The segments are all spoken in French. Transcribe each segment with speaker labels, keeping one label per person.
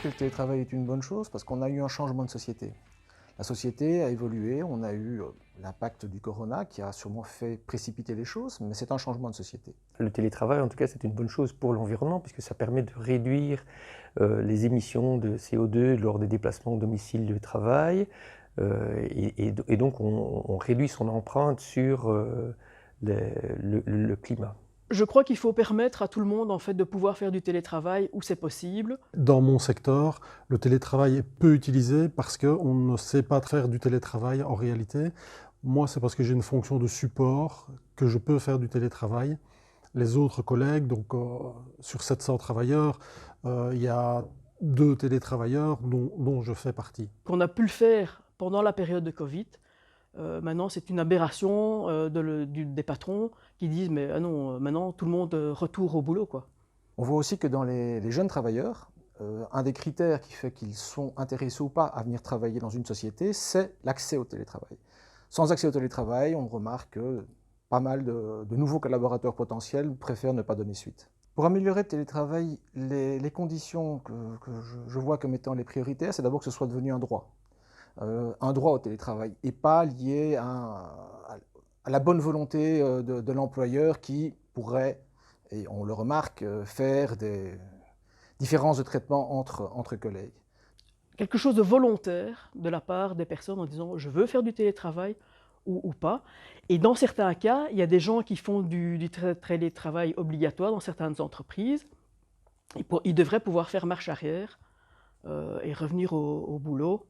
Speaker 1: que le télétravail est une bonne chose parce qu'on a eu un changement de société. La société a évolué, on a eu l'impact du corona qui a sûrement fait précipiter les choses, mais c'est un changement de société.
Speaker 2: Le télétravail, en tout cas, c'est une bonne chose pour l'environnement puisque ça permet de réduire les émissions de CO2 lors des déplacements au domicile de travail et donc on réduit son empreinte sur le climat.
Speaker 3: Je crois qu'il faut permettre à tout le monde en fait, de pouvoir faire du télétravail où c'est possible.
Speaker 4: Dans mon secteur, le télétravail est peu utilisé parce qu'on ne sait pas faire du télétravail en réalité. Moi, c'est parce que j'ai une fonction de support que je peux faire du télétravail. Les autres collègues, donc sur 700 travailleurs, il y a 2 télétravailleurs dont je fais partie.
Speaker 3: Qu'on a pu le faire pendant la période de Covid. Maintenant, c'est une aberration des patrons qui disent « mais ah non, maintenant tout le monde retourne au boulot ».
Speaker 1: On voit aussi que dans les jeunes travailleurs, un des critères qui fait qu'ils sont intéressés ou pas à venir travailler dans une société, c'est l'accès au télétravail. Sans accès au télétravail, on remarque que pas mal de nouveaux collaborateurs potentiels préfèrent ne pas donner suite. Pour améliorer le télétravail, les conditions que je vois comme étant les prioritaires, c'est d'abord que ce soit devenu un droit. Un droit au télétravail et pas lié à la bonne volonté de l'employeur qui pourrait, et on le remarque, faire des différences de traitement entre collègues.
Speaker 3: Quelque chose de volontaire de la part des personnes en disant « je veux faire du télétravail » ou pas. Et dans certains cas, il y a des gens qui font du télétravail obligatoire dans certaines entreprises. Ils devraient pouvoir faire marche arrière et revenir au boulot.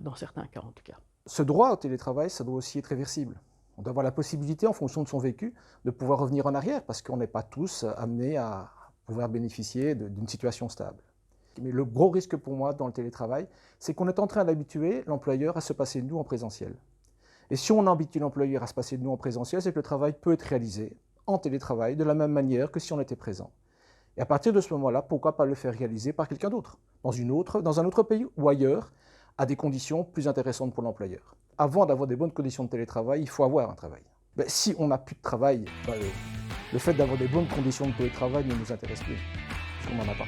Speaker 3: Dans certains cas en tout cas.
Speaker 1: Ce droit au télétravail, ça doit aussi être réversible. On doit avoir la possibilité, en fonction de son vécu, de pouvoir revenir en arrière, parce qu'on n'est pas tous amenés à pouvoir bénéficier d'une situation stable. Mais le gros risque pour moi dans le télétravail, c'est qu'on est en train d'habituer l'employeur à se passer de nous en présentiel. Et si on habitue l'employeur à se passer de nous en présentiel, c'est que le travail peut être réalisé en télétravail de la même manière que si on était présent. Et à partir de ce moment-là, pourquoi pas le faire réaliser par quelqu'un d'autre, dans un autre pays ou ailleurs, à des conditions plus intéressantes pour l'employeur. Avant d'avoir des bonnes conditions de télétravail, il faut avoir un travail. Mais si on n'a plus de travail, le fait d'avoir des bonnes conditions de télétravail ne nous intéresse plus, parce qu'on n'en a pas.